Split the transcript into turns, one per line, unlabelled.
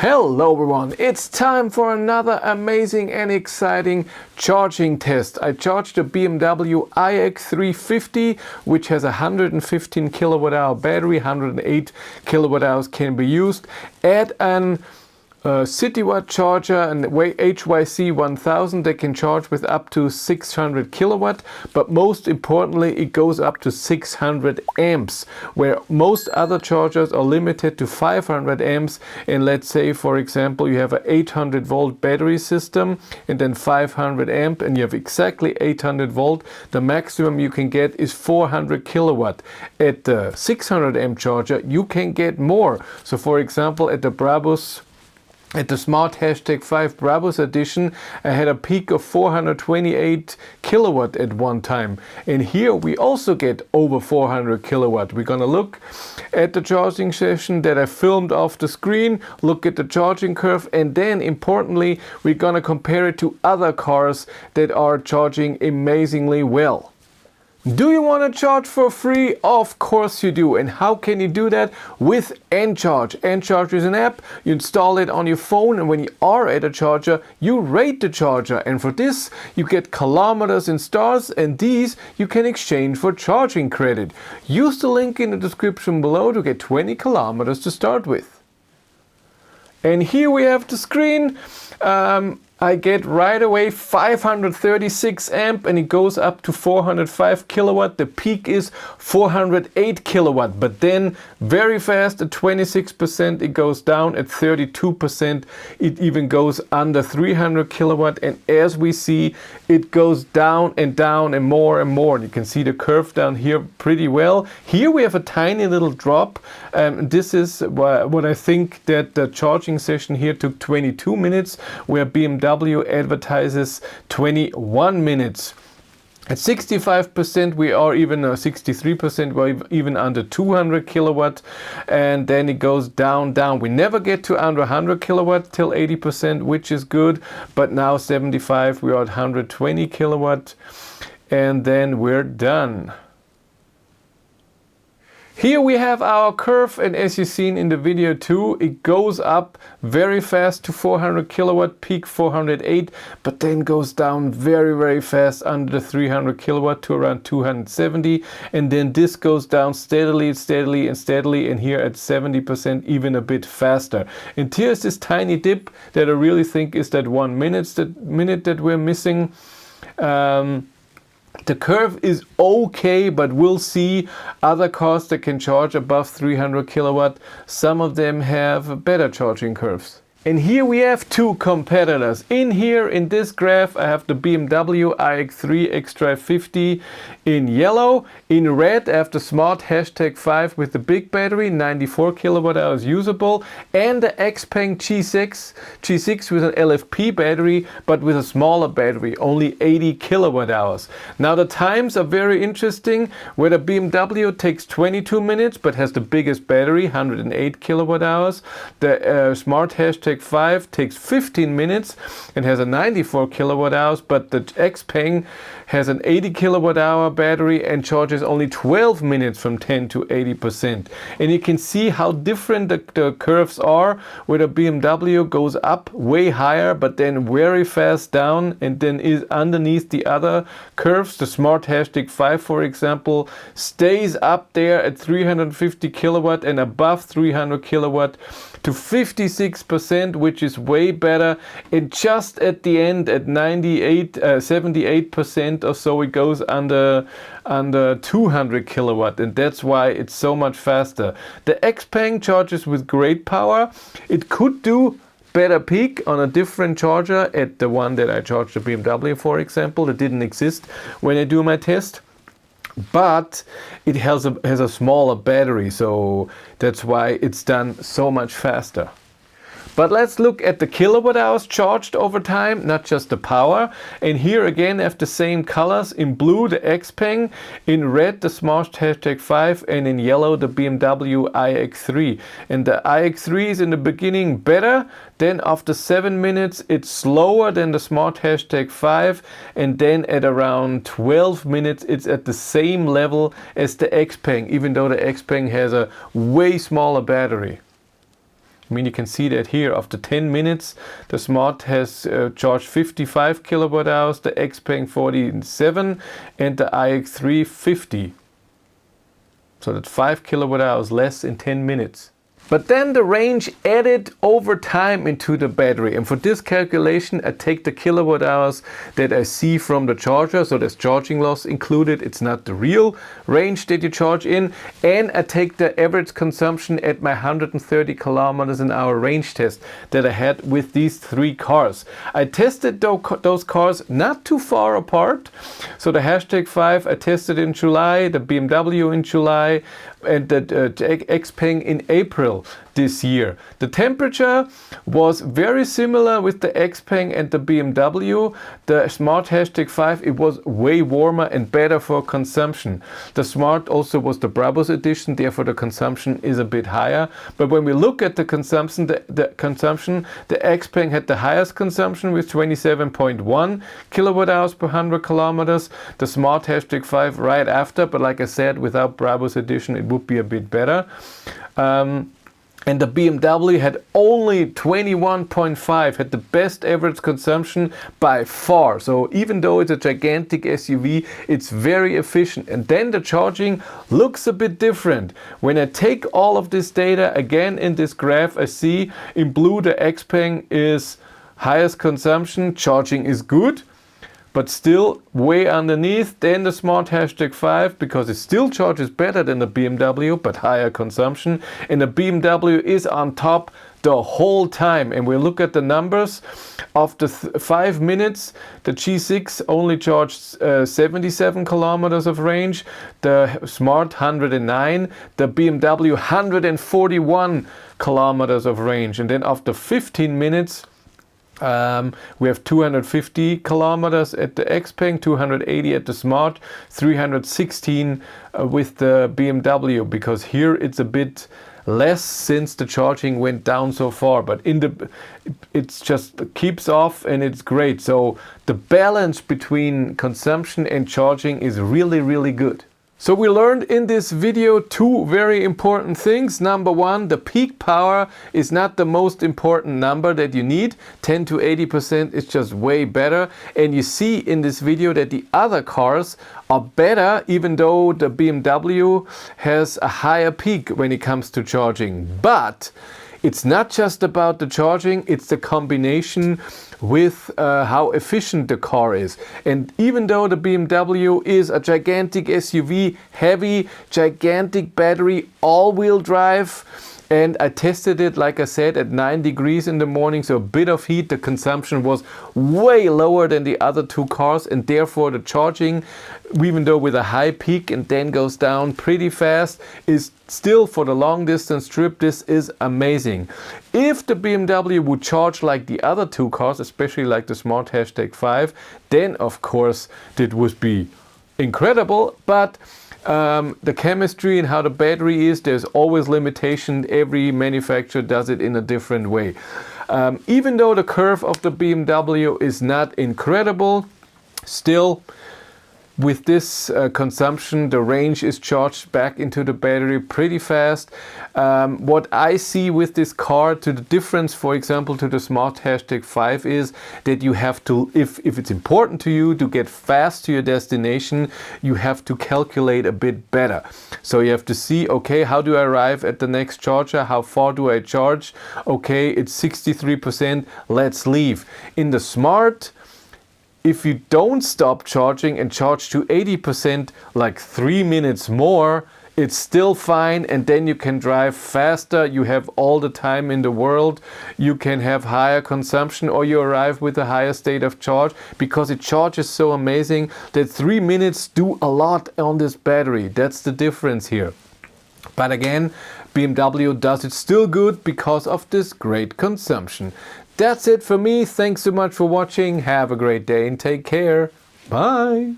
Hello everyone, it's time for another amazing and exciting charging test. I charged a BMW iX350 which has a 115 kWh battery, 108 kWh can be used at an citywide charger, an HYC 1000 that can charge with up to 600 kilowatt, but most importantly it goes up to 600 amps, where most other chargers are limited to 500 amps. And let's say for example you have an 800 volt battery system and then 500 amp and you have exactly 800 volt, the maximum you can get is 400 kilowatt. At the 600 amp charger you can get more. So for example at the Smart #5 Brabus edition, I had a peak of 428 kilowatt at one time. And here we also get over 400 kilowatt. We're gonna look at the charging session that I filmed off the screen, look at the charging curve, and then importantly, we're gonna compare it to other cars that are charging amazingly well. Do you want to charge for free? Of course you do. And how can you do that? With AndCharge. AndCharge is an app. You install it on your phone, and when you are at a charger, you rate the charger. And for this, you get kilometers and stars, and these you can exchange for charging credit. Use the link in the description below to get 20 kilometers to start with. And here we have the screen. I get right away 536 amp and it goes up to 405 kilowatt. The peak is 408 kilowatt, but then very fast at 26% it goes down. At 32% it even goes under 300 kilowatt, and as we see it goes down and more and more. And you can see the curve down here pretty well. Here we have a tiny little drop. This is what I think that the charging session here took 22 minutes, where BMW advertises 21 minutes. At 65% we are even 63%, we're even under 200 kilowatt, and then it goes down. We never get to under 100 kilowatt till 80%, which is good, but now 75 we are at 120 kilowatt, and then we're done. Here we have our curve, and as you've seen in the video too, it goes up very fast to 400 kilowatt, peak 408, but then goes down very fast under the 300 kilowatt to around 270, and then this goes down steadily, and here at 70% even a bit faster. And here's this tiny dip that I really think is that 1 minute that we're missing. The curve is okay, but we'll see other cars that can charge above 300 kilowatt. Some of them have better charging curves. And here we have two competitors. In here, in this graph, I have the BMW iX3 xDrive50 in yellow. In red, I have the Smart #5 with the big battery, 94 kilowatt hours usable, and the XPENG G6 with an LFP battery, but with a smaller battery, only 80 kilowatt hours. Now the times are very interesting, where the BMW takes 22 minutes, but has the biggest battery, 108 kilowatt hours. The Smart #5 takes 15 minutes and has a 94 kilowatt hours, but the XPENG has an 80 kilowatt hour battery and charges only 12 minutes from 10 to 80%. And you can see how different the curves are, where the BMW goes up way higher but then very fast down, and then is underneath the other curves. The Smart #5 for example stays up there at 350 kilowatt and above 300 kilowatt to 56%, which is way better. And just at the end at 78% or so it goes under 200 kilowatt, and that's why it's so much faster. The XPENG charges with great power. It could do better peak on a different charger, at the one that I charged the BMW for example, that didn't exist when I do my test. But it has a smaller battery, so that's why it's done so much faster. But let's look at the kilowatt hours charged over time, not just the power. And here again I have the same colors. In blue the XPENG, in red the Smart #5, and in yellow the BMW iX3. And the iX3 is in the beginning better, then after 7 minutes it's slower than the Smart #5, and then at around 12 minutes it's at the same level as the XPENG, even though the XPENG has a way smaller battery. I mean, you can see that here after 10 minutes, the Smart has charged 55 kilowatt hours, the XPENG 47 and the iX3 50. So that's 5 kilowatt hours less in 10 minutes. But then the range added over time into the battery, and for this calculation I take the kilowatt hours that I see from the charger, so there's charging loss included, it's not the real range that you charge in, and I take the average consumption at my 130 kilometers an hour range test that I had with these three cars. I tested those cars not too far apart, so the #5 I tested in July, the BMW in July, and the XPENG in April this year. The temperature was very similar with the XPENG and the BMW. The Smart #5, it was way warmer and better for consumption. The Smart also was the Brabus edition, therefore the consumption is a bit higher. But when we look at the consumption, the XPENG had the highest consumption with 27.1 kilowatt hours per 100 kilometers. The Smart #5 right after, but like I said, without Brabus edition it would be a bit better. And the BMW had only 21.5, had the best average consumption by far. So even though it's a gigantic SUV, it's very efficient. And then the charging looks a bit different. When I take all of this data again in this graph, I see in blue the XPENG is highest consumption, charging is good, but still way underneath. Then the Smart #5, because it still charges better than the BMW, but higher consumption. And the BMW is on top the whole time. And we look at the numbers. After 5 minutes, the G6 only charged 77 kilometers of range, the Smart 109, the BMW 141 kilometers of range. And then after 15 minutes, we have 250 kilometers at the XPENG, 280 at the Smart, 316 with the BMW, because here it's a bit less since the charging went down so far, but it's just keeps off and it's great. So the balance between consumption and charging is really, really good. So we learned in this video two very important things. Number one, the peak power is not the most important number that you need. 10 to 80% is just way better. And you see in this video that the other cars are better, even though the BMW has a higher peak when it comes to charging. But it's not just about the charging, it's the combination with how efficient the car is. And even though the BMW is a gigantic SUV, heavy, gigantic battery, all-wheel drive, and I tested it, like I said, at 9 degrees in the morning, so a bit of heat, the consumption was way lower than the other two cars, and therefore the charging, even though with a high peak and then goes down pretty fast, is still, for the long distance trip, this is amazing. If the BMW would charge like the other two cars, especially like the Smart #5, then of course that would be incredible. But the chemistry and how the battery is, there's always limitation. Every manufacturer does it in a different way. Even though the curve of the BMW is not incredible, still with this consumption, the range is charged back into the battery pretty fast. What I see with this car, to the difference, for example, to the Smart #5, is that you have to, if it's important to you to get fast to your destination, you have to calculate a bit better. So you have to see, okay, how do I arrive at the next charger? How far do I charge? Okay, it's 63%, let's leave. In the Smart, if you don't stop charging and charge to 80%, like 3 minutes more, it's still fine, and then you can drive faster. You have all the time in the world. You can have higher consumption, or you arrive with a higher state of charge, because it charges so amazing that 3 minutes do a lot on this battery. That's the difference here. But again, BMW does it still good because of this great consumption. That's it for me. Thanks so much for watching. Have a great day and take care. Bye.